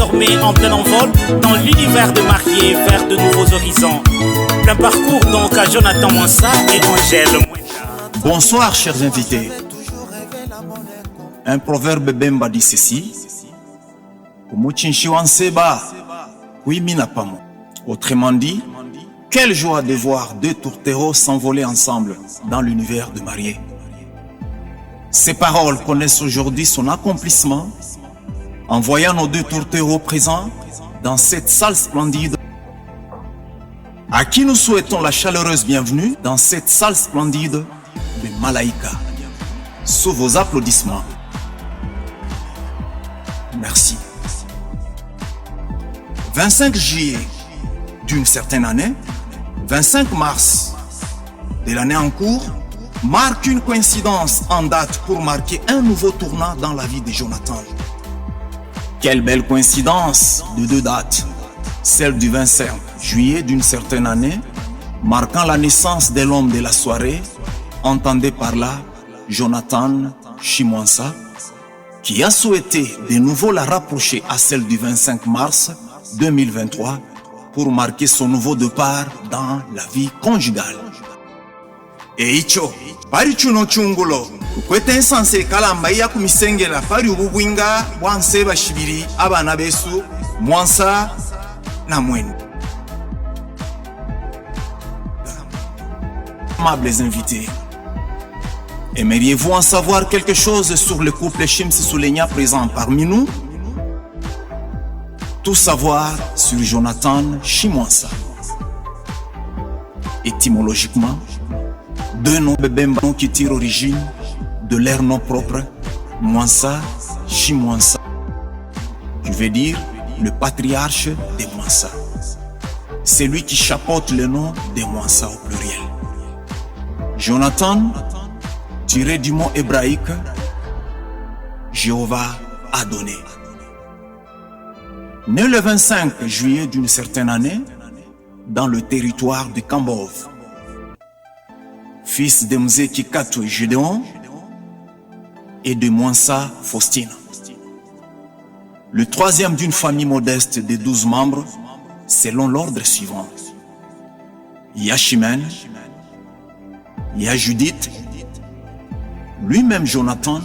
désormais en plein envol dans l'univers de mariés vers de nouveaux horizons. Plein parcours donc à Jonathan Mouansa et Angèle. Bonsoir chers invités. Un proverbe Bemba dit ceci: autrement dit, quelle joie de voir deux tourtereaux s'envoler ensemble dans l'univers de mariés. Ces paroles connaissent aujourd'hui son accomplissement en voyant nos deux tourtereaux présents dans cette salle splendide, à qui nous souhaitons la chaleureuse bienvenue dans cette salle splendide de Malaïka. Sous vos applaudissements. Merci. 25 juillet d'une certaine année, 25 mars de l'année en cours, marque une coïncidence en date pour marquer un nouveau tournant dans la vie de Jonathan. Quelle belle coïncidence de deux dates, celle du 25 juillet d'une certaine année, marquant la naissance de l'homme de la soirée, entendez par là Jonathan Chimouansa, qui a souhaité de nouveau la rapprocher à celle du 25 mars 2023 pour marquer son nouveau départ dans la vie conjugale. Et icho, pari chuno chungulo, ukwete nsanse kalamba iya kumisengela pari ububwinga bwanse bashibiri abana besu Mouansa na Mwenu. Amables invités, aimeriez-vous en savoir quelque chose sur le couple Chims Soulenia présent parmi nous? Tout savoir sur Jonathan Chimouansa. Étymologiquement, deux noms Bemba qui tirent origine de leur nom propre, Mouansa, Chimouansa, qui veut dire le patriarche des Mouansa. C'est lui qui chapeaute le nom des Mouansa au pluriel. Jonathan, tiré du mot hébraïque, Jéhovah a donné. Né le 25 juillet d'une certaine année, dans le territoire de Kambov, fils de Mzeki Katou Gédéon et de Mouansa Faustine. Le troisième d'une famille modeste de 12 membres, selon l'ordre suivant. Il y a Chimène, il y a Judith, lui-même Jonathan,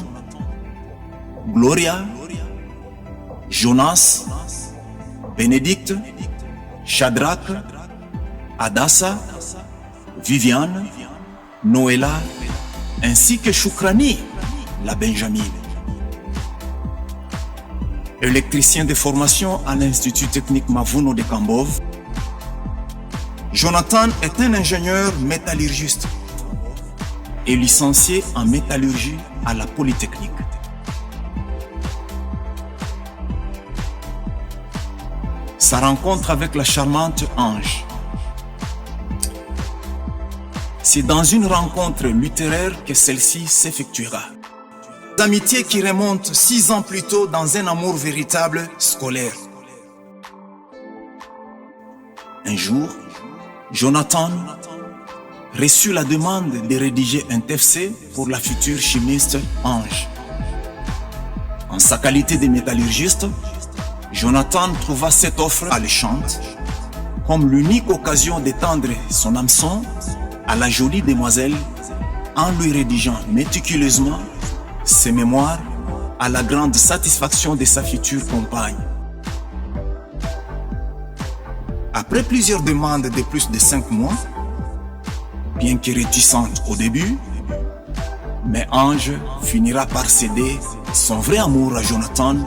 Gloria, Jonas, Bénédicte, Shadrach, Adassa, Viviane, Noëlla, ainsi que Choukrani, la Benjamine. Électricien de formation à l'Institut technique Mavuno de Kambov, Jonathan est un ingénieur métallurgiste et licencié en métallurgie à la Polytechnique. Sa rencontre avec la charmante Ange. C'est dans une rencontre littéraire que celle-ci s'effectuera. D'amitié qui remonte 6 ans plus tôt dans un amour véritable scolaire. Un jour, Jonathan reçut la demande de rédiger un TFC pour la future chimiste Ange. En sa qualité de métallurgiste, Jonathan trouva cette offre alléchante comme l'unique occasion d'étendre son hameçon à la jolie demoiselle en lui rédigeant méticuleusement ses mémoires à la grande satisfaction de sa future compagne. Après plusieurs demandes de plus de 5 mois, bien que réticente au début, mais Ange finira par céder son vrai amour à Jonathan,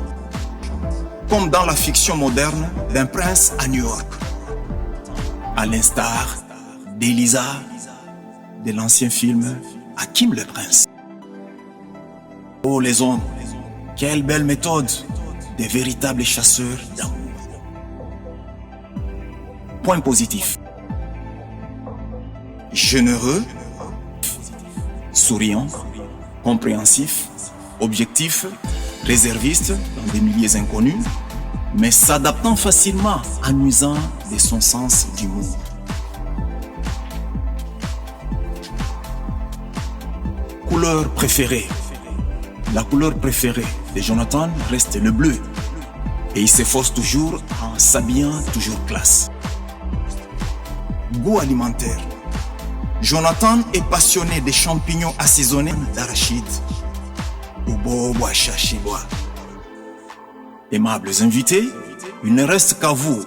comme dans la fiction moderne d'un prince à New York, à l'instar d'Elisa de l'ancien film Hakim le Prince. Oh les hommes, quelle belle méthode des véritables chasseurs d'amour. Point positif. Généreux, souriant, compréhensif, objectif, réserviste dans des milieux inconnus, mais s'adaptant facilement en usant de son sens d'humour. Couleur préférée. La couleur préférée de Jonathan reste le bleu. et il s'efforce toujours en s'habillant toujours classe. Goût alimentaire. Jonathan est passionné des champignons assaisonnés d'arachide. Aimables invités, il ne reste qu'à vous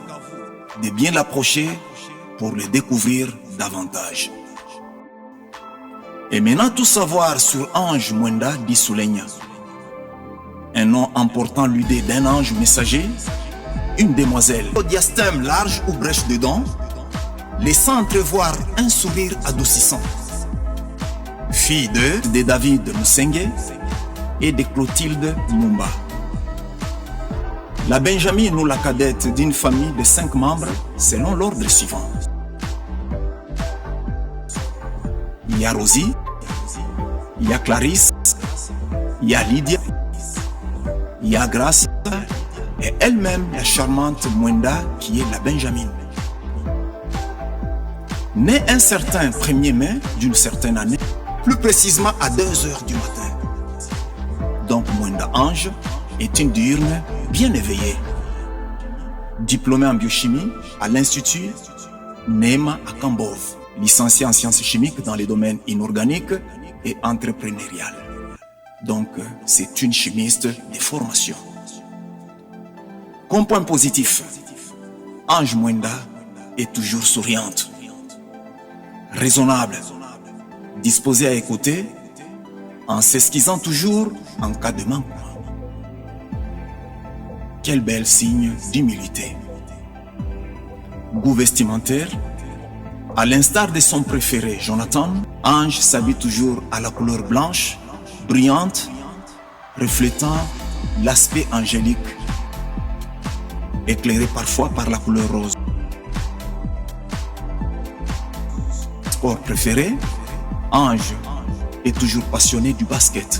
de bien l'approcher pour le découvrir davantage. Et maintenant tout savoir sur Ange Mwenda dit Soulenya. Un nom emportant l'idée d'un ange messager, une demoiselle au diastème large ou brèche dedans, laissant entrevoir un sourire adoucissant. Fille de David Moussenge et de Clotilde Mumba. La Benjamine ou la cadette d'une famille de 5 membres selon l'ordre suivant. Il y a Rosie, il y a Clarisse, il y a Lydia, il y a Grace et elle-même la charmante Mwenda qui est la Benjamine. Né un certain 1er mai d'une certaine année, plus précisément à 2 heures du matin. Donc Mwenda Ange est une diurne bien éveillée. Diplômée en biochimie à l'Institut Nema à Kambov, licenciée en sciences chimiques dans les domaines inorganiques et entrepreneurial. Donc c'est une chimiste de formation. Comme point positif, Ange Mwenda est toujours souriante, raisonnable, disposée à écouter, en s'esquissant toujours en cas de manquement. Quel bel signe d'humilité. Goût vestimentaire. À l'instar de son préféré, Jonathan, Ange s'habille toujours à la couleur blanche, brillante, reflétant l'aspect angélique, éclairé parfois par la couleur rose. Sport préféré, Ange est toujours passionné du basket.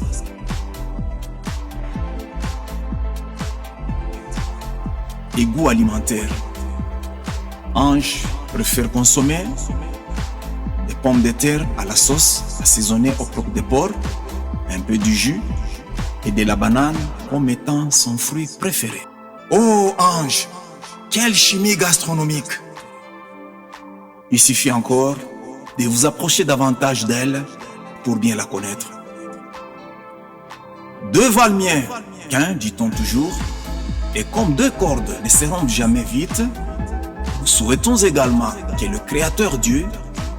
Et goût alimentaire, Ange préfère consommer des pommes de terre à la sauce assaisonnée au croque de porc, un peu du jus et de la banane comme étant son fruit préféré. Oh Ange, quelle chimie gastronomique! Il suffit encore de vous approcher davantage d'elle pour bien la connaître. 2 valent mieux qu'un, dit-on toujours, et comme 2 cordes ne se rendent jamais vite, nous souhaitons également que le Créateur Dieu,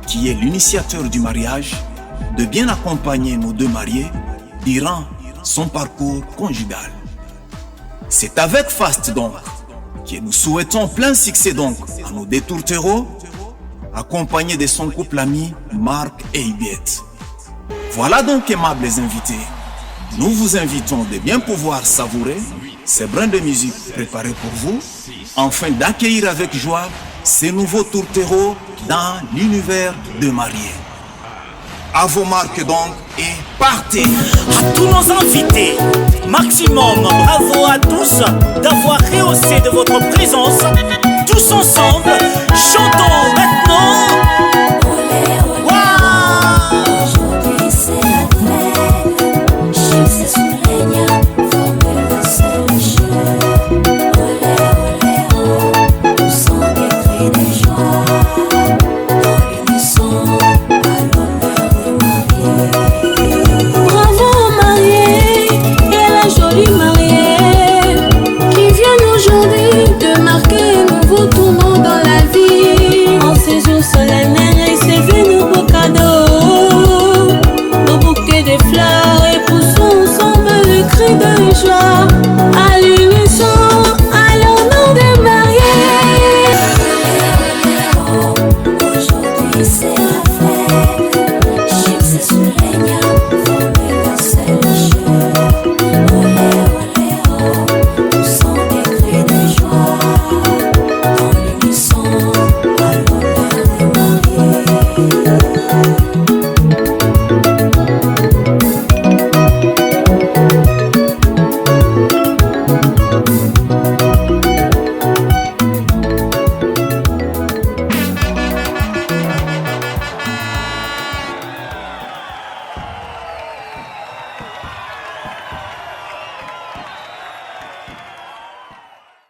qui est l'initiateur du mariage, de bien accompagner nos 2 mariés durant son parcours conjugal. C'est avec faste donc que nous souhaitons plein succès donc à nos 2 tourtereaux, accompagnés de son couple ami Marc et Ibiette. Voilà donc, aimables invités, nous vous invitons de bien pouvoir savourer ces brins de musique préparés pour vous, afin d'accueillir avec joie ces nouveaux tourtereaux dans l'univers de mariés. À vos marques donc et partez! À tous nos invités, maximum bravo à tous d'avoir rehaussé de votre présence. Tous ensemble, chantons